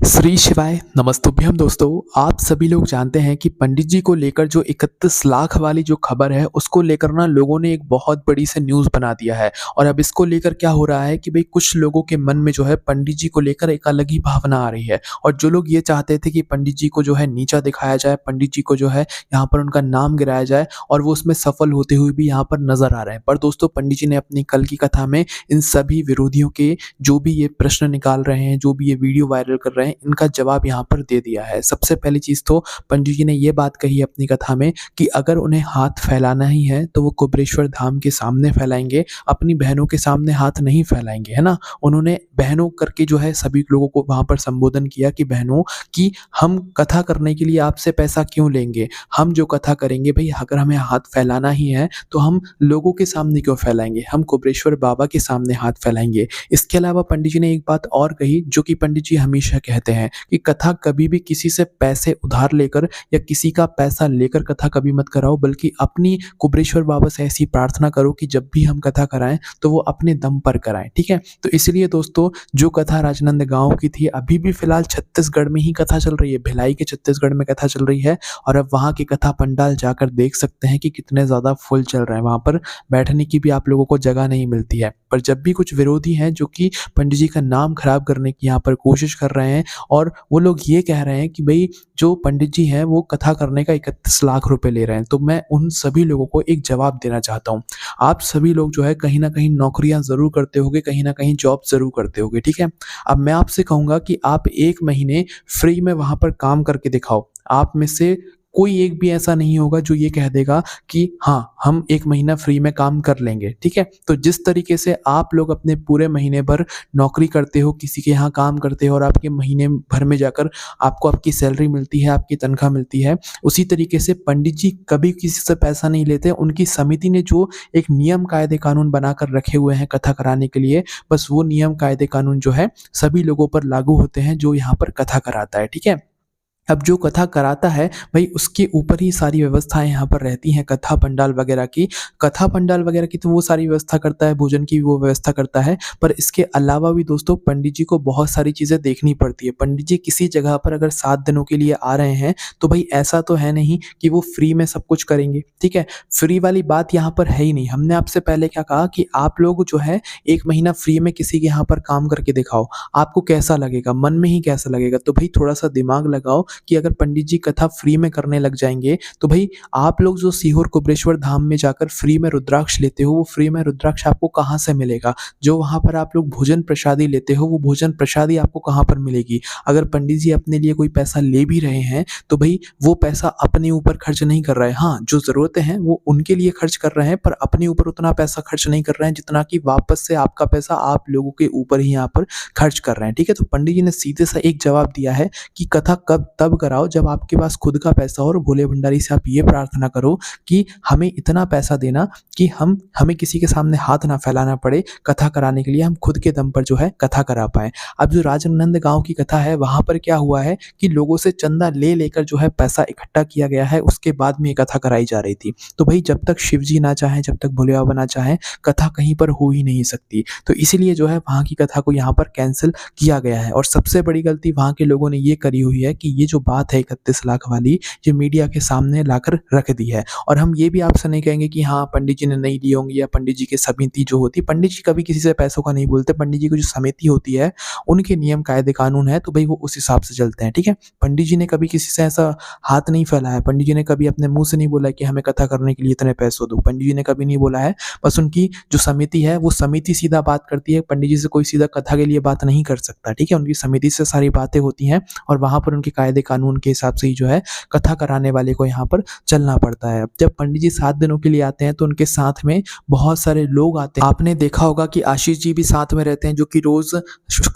श्री शिवाय नमस्तुभ्यम दोस्तों। आप सभी लोग जानते हैं कि पंडित जी को लेकर जो 31 लाख वाली जो खबर है उसको लेकर ना लोगों ने एक बहुत बड़ी से न्यूज़ बना दिया है। और अब इसको लेकर क्या हो रहा है कि भाई कुछ लोगों के मन में जो है पंडित जी को लेकर एक अलग ही भावना आ रही है। और जो लोग ये चाहते थे कि पंडित जी को जो है नीचा दिखाया जाए, पंडित जी को जो है यहाँ पर उनका नाम गिराया जाए, और वो उसमें सफल होते हुए भी यहाँ पर नजर आ रहे हैं। पर दोस्तों पंडित जी ने अपनी कल की कथा में इन सभी विरोधियों के जो भी ये प्रश्न निकाल रहे हैं, जो भी ये वीडियो वायरल कर रहे हैं, इनका जवाब यहाँ पर दे दिया है। सबसे पहली चीज़ तो पंडित जी ने ये बात कही अपनी कथा में कि अगर उन्हें हाथ फैलाना ही है तो वो कुबेरेश्वर धाम के सामने फैलाएँगे, अपनी बहनों के सामने हाथ नहीं फैलाएँगे, है ना? उन्होंने बहनों करके जो है सभी लोगों को वहाँ पर संबोधन किया कि बहनों कि हम कथा करने के लिए आपसे पैसा क्यों लेंगे? हम जो कथा करेंगे भई, अगर हमें हाथ फैलाना ही है तो हम लोगों के सामने क्यों फैलाएँगे? हम कुबेरेश्वर बाबा के सामने हाथ फैलाएँगे। इसके अलावा पंडित जी ने एक बात और कही जो कि पंडित जी हमेशा कहते हैं कि कथा कभी भी किसी से पैसे उधार लेकर या किसी का पैसा लेकर कथा कभी मत कराओ, बल्कि अपनी कुबेरेश्वर बाबा से ऐसी प्रार्थना करो कि जब भी हम कथा कराएं तो वो अपने दम पर कराएं। ठीक है, तो इसलिए दोस्तों जो कथा राजनंद गांव की थी, अभी भी फिलहाल छत्तीसगढ़ में ही कथा चल रही है, भिलाई के छत्तीसगढ़ में कथा चल रही है। और अब वहाँ की कथा पंडाल जाकर देख सकते हैं कि कितने ज़्यादा फुल चल रहे हैं। वहाँ पर बैठने की भी आप लोगों को जगह नहीं मिलती है। पर जब भी कुछ विरोधी हैं जो कि पंडित जी का नाम खराब करने की यहाँ पर कोशिश कर रहे हैं, और वो लोग ये कह रहे हैं कि भाई जो पंडित जी हैं वो कथा करने का 31 लाख रुपए ले रहे हैं, तो मैं उन सभी लोगों को एक जवाब देना चाहता हूँ। आप सभी लोग जो है कहीं ना कहीं नौकरियां जरूर करते होगे, कहीं ना कहीं जॉब जरूर करते होगे। ठीक है, अब मैं आपसे कहूंगा कि आप 1 महीने फ्री में वहां पर काम करके दिखाओ। आप में से कोई एक भी ऐसा नहीं होगा जो ये कह देगा कि हाँ हम 1 महीना फ्री में काम कर लेंगे। ठीक है, तो जिस तरीके से आप लोग अपने पूरे महीने भर नौकरी करते हो, किसी के यहाँ काम करते हो, और आपके महीने भर में जाकर आपको आपकी सैलरी मिलती है, आपकी तनख्वाह मिलती है, उसी तरीके से पंडित जी कभी किसी से पैसा नहीं लेते। उनकी समिति ने जो एक नियम कायदे कानून बनाकर रखे हुए हैं कथा कराने के लिए, बस वो नियम कायदे कानून जो है सभी लोगों पर लागू होते हैं जो यहाँ पर कथा कराता है। ठीक है, अब जो कथा कराता है भाई उसके ऊपर ही सारी व्यवस्थाएं यहाँ पर रहती हैं, कथा पंडाल वगैरह की। कथा पंडाल वगैरह की तो वो सारी व्यवस्था करता है, भोजन की भी वो व्यवस्था करता है। पर इसके अलावा भी दोस्तों पंडित जी को बहुत सारी चीज़ें देखनी पड़ती है। पंडित जी किसी जगह पर अगर 7 दिनों के लिए आ रहे हैं तो भाई ऐसा तो है नहीं कि वो फ्री में सब कुछ करेंगे। ठीक है, फ्री वाली बात यहाँ पर है ही नहीं। हमने आपसे पहले क्या कहा कि आप लोग जो है 1 महीना फ्री में किसी के यहाँ पर काम करके दिखाओ, आपको कैसा लगेगा, मन में ही कैसा लगेगा। तो भाई थोड़ा सा दिमाग लगाओ कि अगर पंडित जी कथा फ्री में करने लग जाएंगे तो भाई आप लोग जो सीहोर कुबेरेश्वर धाम में जाकर फ्री में रुद्राक्ष लेते हो, वो फ्री में रुद्राक्ष आपको कहाँ से मिलेगा? जो वहां पर आप लोग भोजन प्रसादी लेते हो, वो भोजन प्रसादी आपको कहाँ पर मिलेगी? अगर पंडित जी अपने लिए कोई पैसा ले भी रहे हैं तो भाई वो पैसा अपने ऊपर खर्च नहीं कर रहे हैं। हाँ, जो जरूरतें हैं वो उनके लिए खर्च कर रहे हैं, पर अपने ऊपर उतना पैसा खर्च नहीं कर रहे हैं जितना कि वापस से आपका पैसा आप लोगों के ऊपर ही यहाँ पर खर्च कर रहे हैं। ठीक है, तो पंडित जी ने सीधे सा एक जवाब दिया है कि कथा कब तब कराओ जब आपके पास खुद का पैसा हो, और भोले भंडारी से आप ये प्रार्थना करो कि हमें इतना पैसा देना कि हमें किसी के सामने हाथ ना फैलाना पड़े, कथा कराने के लिए हम खुद के दम पर जो है कथा करा पाए। अब जो राजनंद गांव की कथा है वहां पर क्या हुआ है कि लोगों से चंदा ले लेकर जो है पैसा इकट्ठा किया गया है, उसके बाद में ये कथा कराई जा रही थी। तो भाई जब तक शिव जी ना चाहे, जब तक भोले बाबा ना चाहे, कथा कहीं पर हो ही नहीं सकती। तो इसीलिए जो है वहां की कथा को यहाँ पर कैंसिल किया गया है। और सबसे बड़ी गलती वहां के लोगों ने ये करी हुई है कि ये जो बात है 31 लाख वाली, ये मीडिया के सामने लाकर रख दी है। और हम ये भी आपसे नहीं कहेंगे कि हाँ पंडित जी ने नहीं लिए होंगे, या पंडित जी की समिति जो होती है, पंडित जी कभी किसी से पैसों का नहीं बोलते। पंडित जी की जो समिति होती है उनके नियम कायदे कानून है, तो भाई वो उस हिसाब से चलते हैं। ठीक है, पंडित जी ने कभी किसी से ऐसा हाथ नहीं फैलाया, पंडित जी ने कभी अपने मुंह से नहीं बोला कि हमें कथा करने के लिए इतने पैसों दो, पंडित जी ने कभी नहीं बोला है। बस उनकी जो समिति है वो समिति सीधा बात करती है, पंडित जी से कोई सीधा कथा के लिए बात नहीं कर सकता। ठीक है, उनकी समिति से सारी बातें होती हैं, और वहां पर उनके कायदे कानून के हिसाब से ही जो है कथा कराने वाले को यहाँ पर चलना पड़ता है। जब पंडित जी 7 दिनों के लिए आते हैं तो उनके साथ में बहुत सारे लोग आते हैं। आपने देखा होगा कि आशीष जी भी साथ में रहते हैं, जो कि रोज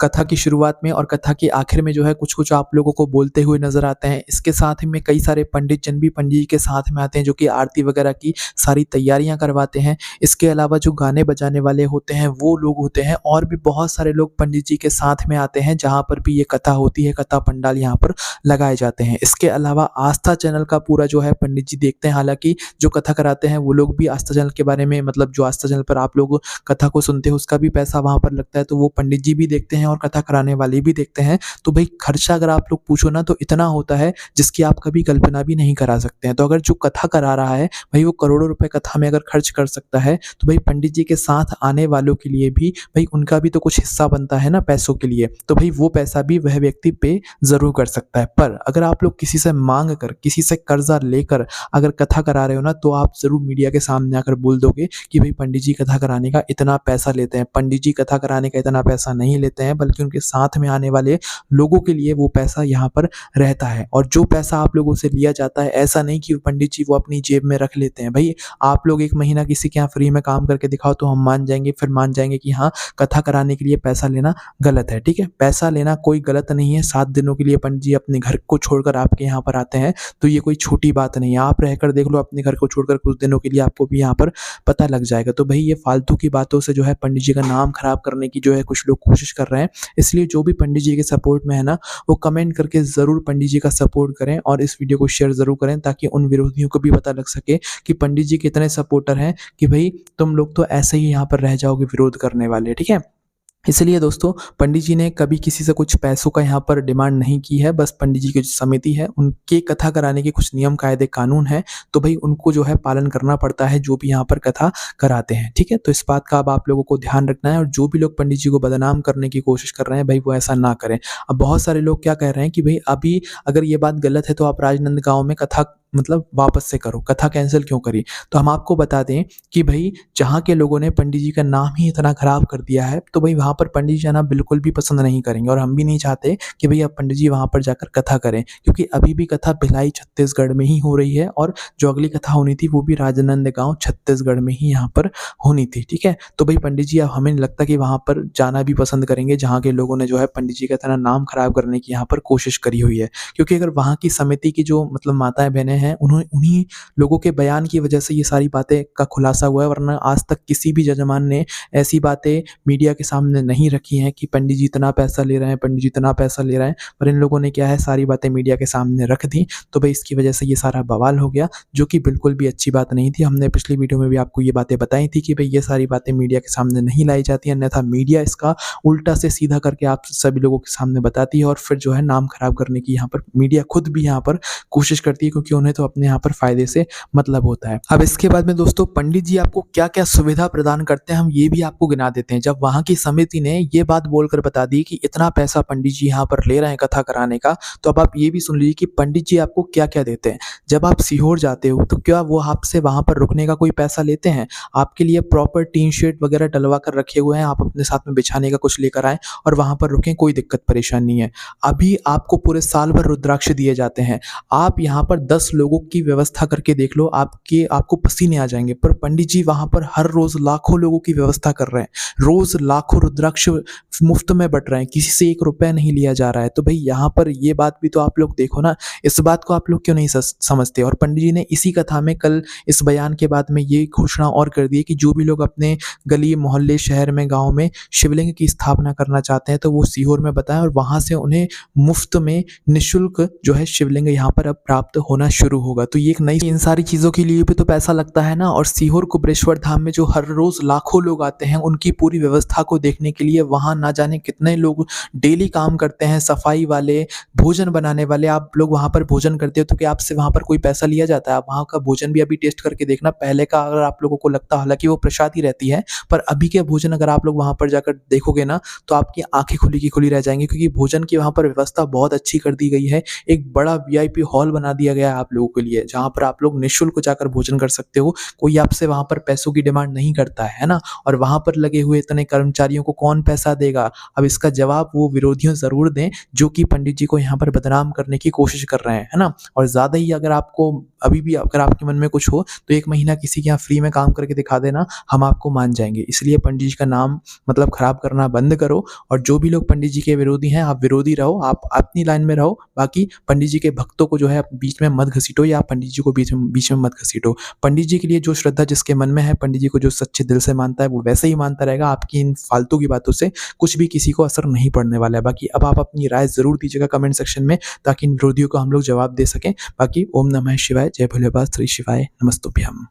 कथा की शुरुआत में और कथा के आखिर में जो है कुछ कुछ आप लोगों को बोलते हुए नजर आते हैं। इसके साथ में कई सारे पंडित जन भी पंडित जी के साथ में आते हैं, जो कि आरती वगैरह की सारी तैयारियां करवाते हैं। इसके अलावा जो गाने बजाने वाले होते हैं वो लोग होते हैं, और भी बहुत सारे लोग पंडित जी के साथ में आते हैं जहाँ पर भी ये कथा होती है, कथा पंडाल यहाँ पर लगाए जाते हैं। इसके अलावा आस्था चैनल का पूरा जो है पंडित जी देखते हैं, हालाँकि जो कथा कराते हैं वो लोग भी आस्था चैनल के बारे में, मतलब जो आस्था चैनल पर आप लोग कथा को सुनते हो उसका भी पैसा वहाँ पर लगता है, तो वो पंडित जी भी देखते हैं और कथा कराने वाले भी देखते हैं। तो भई खर्चा अगर आप लोग पूछो ना तो इतना होता है जिसकी आप कभी कल्पना भी नहीं करा सकते हैं। तो अगर जो कथा करा रहा है भई वो करोड़ों रुपए कथा में अगर खर्च कर सकता है, तो भई पंडित जी के साथ आने वालों के लिए भी भई उनका भी तो कुछ हिस्सा बनता है ना पैसों के लिए। तो भई वो पैसा भी वह व्यक्ति पे ज़रूर कर सकता है। पर अगर आप लोग किसी से माँग कर, किसी से कर्ज़ा लेकर अगर कथा करा रहे हो ना, तो आप ज़रूर मीडिया के सामने आकर बोल दोगे कि भई पंडित जी कथा कराने का इतना पैसा लेते हैं। पंडित जी कथा कराने का इतना पैसा नहीं लेते हैं, बल्कि उनके साथ में आने वाले लोगों के लिए वो पैसा यहाँ पर रहता है। और जो पैसा आप लोगों से लिया जाता है, ऐसा नहीं कि पंडित जी वो अपनी जेब में रख लेते हैं। भई आप लोग 1 महीना किसी के यहाँ फ्री में काम करके दिखाओ तो हम मान जाएँगे, फिर मान जाएँगे कि हाँ, कथा कराने के लिए पैसा लेना गलत है, ठीक है? पैसा लेना कोई गलत नहीं है। 7 दिनों के लिए पंडित जी अपने घर को छोड़कर आपके यहाँ पर आते हैं, तो ये कोई छोटी बात नहीं है। आप रहकर देख लो अपने घर को छोड़कर कुछ दिनों के लिए, आपको भी यहाँ पर पता लग जाएगा। तो भई ये फालतू की बातों से जो है पंडित जी का नाम खराब करने की जो है कुछ लोग कोशिश कर रहे हैं। इसलिए जो भी पंडित जी के सपोर्ट में है ना, वो कमेंट करके ज़रूर पंडित जी का सपोर्ट करें और इस वीडियो को शेयर ज़रूर करें, ताकि उन विरोधियों को भी पता लग सके कि पंडित जी कितने सपोर्टर हैं, कि भई तुम लोग तो ऐसे ही यहाँ पर रह जाओगे विरोध करने वाले, ठीक है? इसलिए दोस्तों पंडित जी ने कभी किसी से कुछ पैसों का यहाँ पर डिमांड नहीं की है। बस पंडित जी की जो समिति है उनके कथा कराने के कुछ नियम कायदे कानून हैं, तो भई उनको जो है पालन करना पड़ता है, जो भी यहाँ पर कथा कराते हैं, ठीक है? तो इस बात का अब आप लोगों को ध्यान रखना है, और जो भी लोग पंडित जी को बदनाम करने की कोशिश कर रहे हैं भई वो ऐसा ना करें। अब बहुत सारे लोग क्या कह रहे हैं कि भई अभी अगर ये बात गलत है तो आप राजनंदगांव में कथा मतलब वापस से करो, कथा कैंसल क्यों करी? तो हम आपको बता दें कि भई जहाँ के लोगों ने पंडित जी का नाम ही इतना खराब कर दिया है, तो भई वहाँ पर पंडित जी आना बिल्कुल भी पसंद नहीं करेंगे, और हम भी नहीं चाहते कि भई अब पंडित जी वहाँ पर जाकर कथा करें, क्योंकि अभी भी कथा भिलाई छत्तीसगढ़ में ही हो रही है, और जो अगली कथा होनी थी वो भी राजनांदगांव छत्तीसगढ़ में ही यहाँ पर होनी थी, ठीक है? तो भई पंडित जी अब हमें नहीं लगता कि वहाँ पर जाना भी पसंद करेंगे, जहाँ के लोगों ने जो है पंडित जी का इतना नाम खराब करने की यहाँ पर कोशिश करी हुई है। क्योंकि अगर वहाँ की समिति की जो मतलब माताएँ-बहनें हैं, उन्हीं लोगों के बयान की वजह से ये सारी बातें का खुलासा हुआ है, वरना आज तक किसी भी जजमान ने ऐसी बातें मीडिया के सामने नहीं रखी हैं कि पंडित जी इतना पैसा ले रहे हैं, पंडित जी इतना पैसा ले रहे हैं। पर इन लोगों ने क्या है, सारी बातें मीडिया के सामने रख दी, तो भई इसकी वजह से ये सारा बवाल हो गया, जो कि बिल्कुल भी अच्छी बात नहीं थी। हमने पिछली वीडियो में भी आपको ये बातें बताई थी कि भई ये सारी बातें मीडिया के सामने नहीं लाई जाती, अन्यथा मीडिया इसका उल्टा से सीधा करके आप सभी लोगों के सामने बताती है, और फिर जो है नाम खराब करने की यहाँ पर मीडिया खुद भी यहाँ पर कोशिश करती है, क्योंकि उन्हें तो अपने यहाँ पर फ़ायदे से मतलब होता है। अब इसके बाद में दोस्तों पंडित जी आपको क्या-क्या सुविधा प्रदान करते हैं, हम ये भी आपको गिना देते हैं। जब वहाँ की समिति ने ये बात बोलकर बता दी कि इतना पैसा पंडित जी यहाँ पर ले रहे हैं कथा कराने का, तो अब आप ये भी सुन लीजिए कि पंडित जी आपको क्या-क्या देते हैं। जब आप सीहोर जाते हो तो क्या वो आपसे वहाँ पर रुकने का कोई पैसा लेते हैं? आपके लिए प्रॉपर टीन शेड वगैरह डलवा कर रखे हुए हैं, आप अपने साथ में बिछाने का कुछ लेकर आएँ और वहाँ पर रुकें, कोई दिक्कत परेशानी नहीं है। अभी आपको पूरे साल भर रुद्राक्ष दिए जाते हैं। आप यहाँ पर 10 लोगों की व्यवस्था करके देख लो, आपको पसीने आ जाएँगे। पर पंडित जी वहाँ पर हर रोज़ लाखों लोगों की व्यवस्था कर रहे हैं। रोज़ लाखों रुद्राक्ष मुफ्त में बँट रहे हैं, किसी से 1 रुपया नहीं लिया जा रहा है। तो भई यहाँ पर ये बात भी तो आप लोग देखो ना, इस बात को आप लोग क्यों नहीं समझते? और पंडित जी ने इसी कथा में कल इस बयान के बाद में ये घोषणा और कर दी है कि जो भी लोग अपने गली, मोहल्ले, शहर में, गाँव में शिवलिंग की स्थापना करना चाहते हैं, तो वो सीहोर में बताएँ, और वहाँ से उन्हें मुफ्त में निःशुल्क जो है शिवलिंग यहाँ पर अब प्राप्त होना शुरू होगा। तो ये एक नई, इन सारी चीज़ों के लिए भी तो पैसा लगता है ना। और सीहोर कुबरेश्वर धाम में जो हर रोज़ लाखों लोग आते हैं, उनकी पूरी व्यवस्था को देखने के लिए वहाँ ना जाने कितने लोग डेली काम करते हैं, सफाई वाले, भोजन बनाने वाले। आप लोग वहाँ पर भोजन करते हो तो क्या आपसे वहाँ पर कोई पैसा लिया जाता है? आप वहाँ का भोजन भी अभी टेस्ट करके देखना। पहले का अगर आप लोगों को लगता, हालाँकि वो प्रसाद ही रहती है, पर अभी के भोजन अगर आप लोग वहाँ पर जाकर देखोगे ना, तो आपकी आँखें खुली की खुली रह जाएँगी, क्योंकि भोजन की वहाँ पर व्यवस्था बहुत अच्छी कर दी गई है। एक बड़ा वीआईपी हॉल बना दिया गया है आप लोगों के लिए, जहाँ पर आप लोग निःशुल्क जाकर भोजन कर सकते हो। कोई आपसे वहाँ पर पैसों की डिमांड नहीं करता है ना? और वहाँ पर लगे हुए इतने कर्मचारियों को कौन पैसा देगा? अब इसका जवाब वो विरोधियों ज़रूर दें, जो कि पंडित जी को यहाँ पर बदनाम करने की कोशिश कर रहे हैं, है ना? और ज़्यादा ही अगर आपको अभी भी अगर आपके मन में कुछ हो तो 1 महीना किसी के यहाँ फ्री में काम करके दिखा देना, हम आपको मान जाएँगे। इसलिए पंडित जी का नाम मतलब खराब करना बंद करो और जो भी लोग पंडित जी के विरोधी हैं, आप विरोधी रहो, आप अपनी लाइन में रहो, बाकी पंडित जी के भक्तों को जो है बीच में मत घसीटो या पंडित जी को बीच में मत घसीटो। पंडित जी के लिए जो श्रद्धा जिसके मन में है, पंडित जी को जो सच्चे दिल से मानता है, वो वैसे ही मानता रहेगा। आपकी इन फालतू की बातों से कुछ भी किसी को असर नहीं पड़ने वाला है। बाकी अब आप अपनी राय ज़रूर दीजिएगा कमेंट सेक्शन में, ताकि इन विरोधियों को हम लोग जवाब दे सकें। बाकी ओम नमः शिवाय, जय भोलेबाबा, श्री शिवाय, नमस्तुभ्यम।